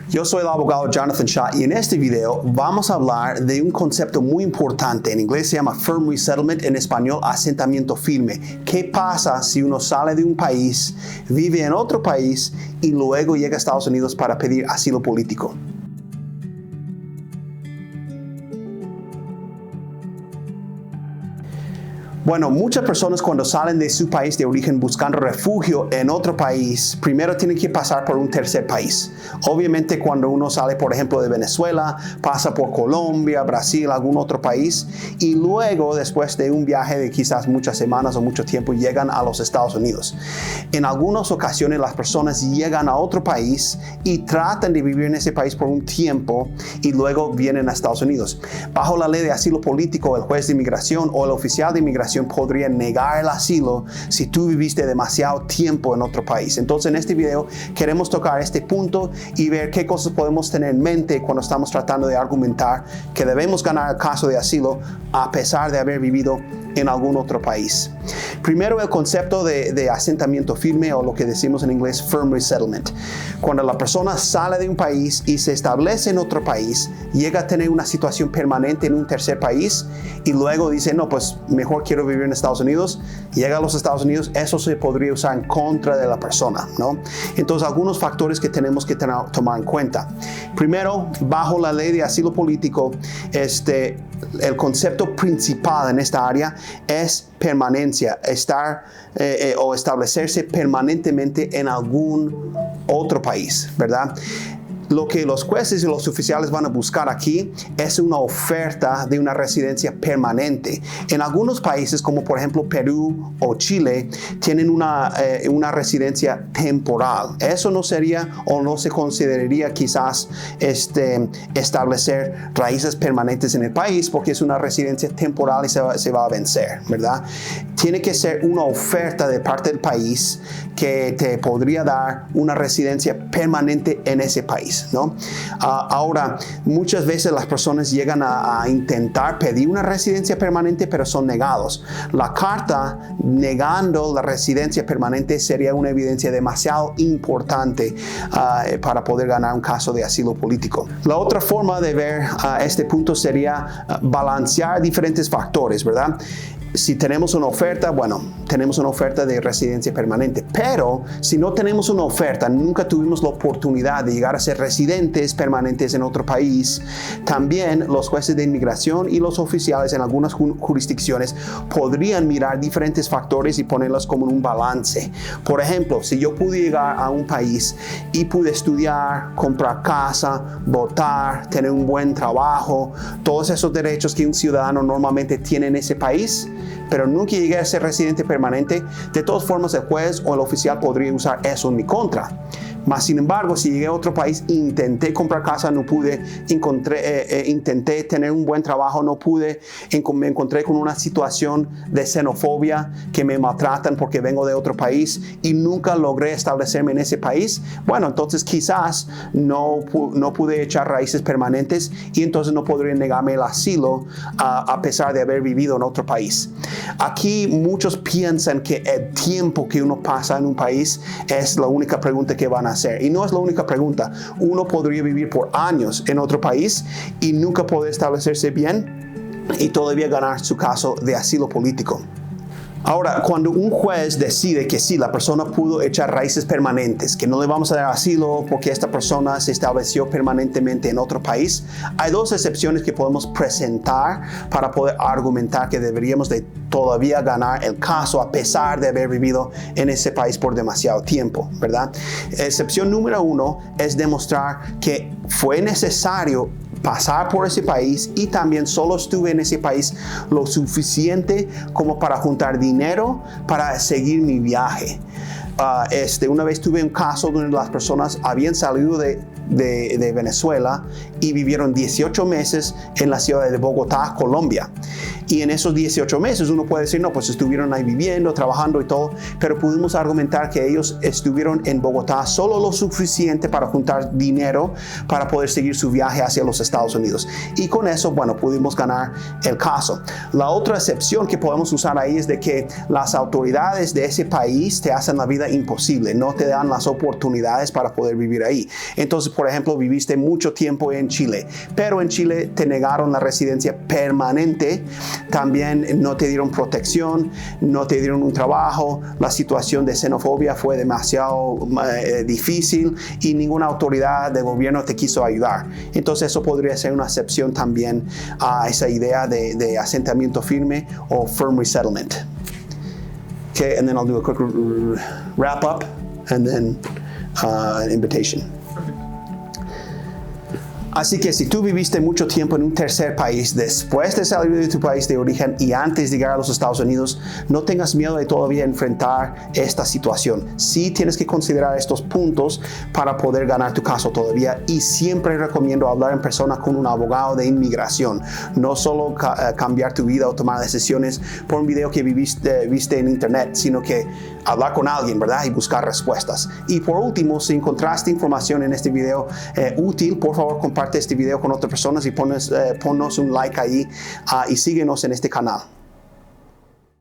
Yo soy el abogado Jonathan Shaw y en este video vamos a hablar de un concepto muy importante. En inglés se llama firm resettlement, en español asentamiento firme. ¿Qué pasa si uno sale de un país, vive en otro país y luego llega a Estados Unidos para pedir asilo político? Bueno, muchas personas cuando salen de su país de origen buscando refugio en otro país, primero tienen que pasar por un tercer país. Obviamente cuando uno sale, por ejemplo, de Venezuela, pasa por Colombia, Brasil, algún otro país, y luego, después de un viaje de quizás muchas semanas o mucho tiempo, llegan a los Estados Unidos. En algunas ocasiones las personas llegan a otro país y tratan de vivir en ese país por un tiempo y luego vienen a Estados Unidos. Bajo la ley de asilo político, el juez de inmigración o el oficial de inmigración podría negar el asilo si tú viviste demasiado tiempo en otro país. Entonces en este video queremos tocar este punto y ver qué cosas podemos tener en mente cuando estamos tratando de argumentar que debemos ganar el caso de asilo a pesar de haber vivido en algún otro país. Primero, el concepto de asentamiento firme, o lo que decimos en inglés firm resettlement. Cuando la persona sale de un país y se establece en otro país, llega a tener una situación permanente en un tercer país y luego dice, no, pues mejor quiero vivir en Estados Unidos, llega a los Estados Unidos, eso se podría usar en contra de la persona, ¿no? Entonces, algunos factores que tenemos que tomar en cuenta. Primero, bajo la ley de asilo político, el concepto principal en esta área es permanencia, estar o establecerse permanentemente en algún otro país, ¿verdad? Lo que los jueces y los oficiales van a buscar aquí es una oferta de una residencia permanente. En algunos países, como por ejemplo Perú o Chile, tienen una residencia temporal. Eso no sería o no se consideraría quizás establecer raíces permanentes en el país porque es una residencia temporal y se va a vencer, ¿verdad? Tiene que ser una oferta de parte del país que te podría dar una residencia permanente en ese país, ¿no? Ahora, muchas veces las personas llegan a intentar pedir una residencia permanente, pero son negados. La carta negando la residencia permanente sería una evidencia demasiado importante para poder ganar un caso de asilo político. La otra forma de ver este punto sería balancear diferentes factores, ¿verdad? Si tenemos una oferta, bueno, tenemos una oferta de residencia permanente, pero si no tenemos una oferta, nunca tuvimos la oportunidad de llegar a ser residentes permanentes en otro país, también los jueces de inmigración y los oficiales en algunas jurisdicciones podrían mirar diferentes factores y ponerlos como en un balance. Por ejemplo, si yo pude llegar a un país y pude estudiar, comprar casa, votar, tener un buen trabajo, todos esos derechos que un ciudadano normalmente tiene en ese país, pero nunca llegué a ser residente permanente, de todas formas el juez o el oficial podría usar eso en mi contra. Mas, sin embargo, si llegué a otro país, intenté comprar casa, no pude, intenté tener un buen trabajo, no pude, me encontré con una situación de xenofobia, que me maltratan porque vengo de otro país y nunca logré establecerme en ese país, bueno, entonces quizás no pude echar raíces permanentes y entonces no podría negarme el asilo a pesar de haber vivido en otro país. Aquí muchos piensan que el tiempo que uno pasa en un país es la única pregunta que van a hacer. Y no es la única pregunta. Uno podría vivir por años en otro país y nunca poder establecerse bien y todavía ganar su caso de asilo político. Ahora, cuando un juez decide que sí, la persona pudo echar raíces permanentes, que no le vamos a dar asilo porque esta persona se estableció permanentemente en otro país, hay dos excepciones que podemos presentar para poder argumentar que deberíamos de todavía ganar el caso a pesar de haber vivido en ese país por demasiado tiempo, ¿verdad? Excepción número 1 es demostrar que fue necesario pasar por ese país y también solo estuve en ese país lo suficiente como para juntar dinero para seguir mi viaje. Una vez tuve un caso donde las personas habían salido de Venezuela y vivieron 18 meses en la ciudad de Bogotá, Colombia. Y en esos 18 meses uno puede decir, no, pues estuvieron ahí viviendo, trabajando y todo, pero pudimos argumentar que ellos estuvieron en Bogotá solo lo suficiente para juntar dinero para poder seguir su viaje hacia los Estados Unidos. Y con eso, bueno, pudimos ganar el caso. La otra excepción que podemos usar ahí es de que las autoridades de ese país te hacen la vida imposible, no te dan las oportunidades para poder vivir ahí. Entonces, por ejemplo, viviste mucho tiempo en Chile, pero en Chile te negaron la residencia permanente, también no te dieron protección, no te dieron un trabajo, la situación de xenofobia fue demasiado difícil y ninguna autoridad de gobierno te quiso ayudar. Entonces eso podría ser una excepción también a esa idea de asentamiento firme o firm resettlement. Okay, and then I'll do a quick wrap up and then an invitation. Así que si tú viviste mucho tiempo en un tercer país, después de salir de tu país de origen y antes de llegar a los Estados Unidos, no tengas miedo de todavía enfrentar esta situación. Sí tienes que considerar estos puntos para poder ganar tu caso todavía, y siempre recomiendo hablar en persona con un abogado de inmigración. No solo cambiar tu vida o tomar decisiones por un video que viste en internet, sino que hablar con alguien, ¿verdad? Y buscar respuestas. Y por último, si encontraste información en este video útil, por favor comparte este video con otras personas y ponnos un like ahí y síguenos en este canal.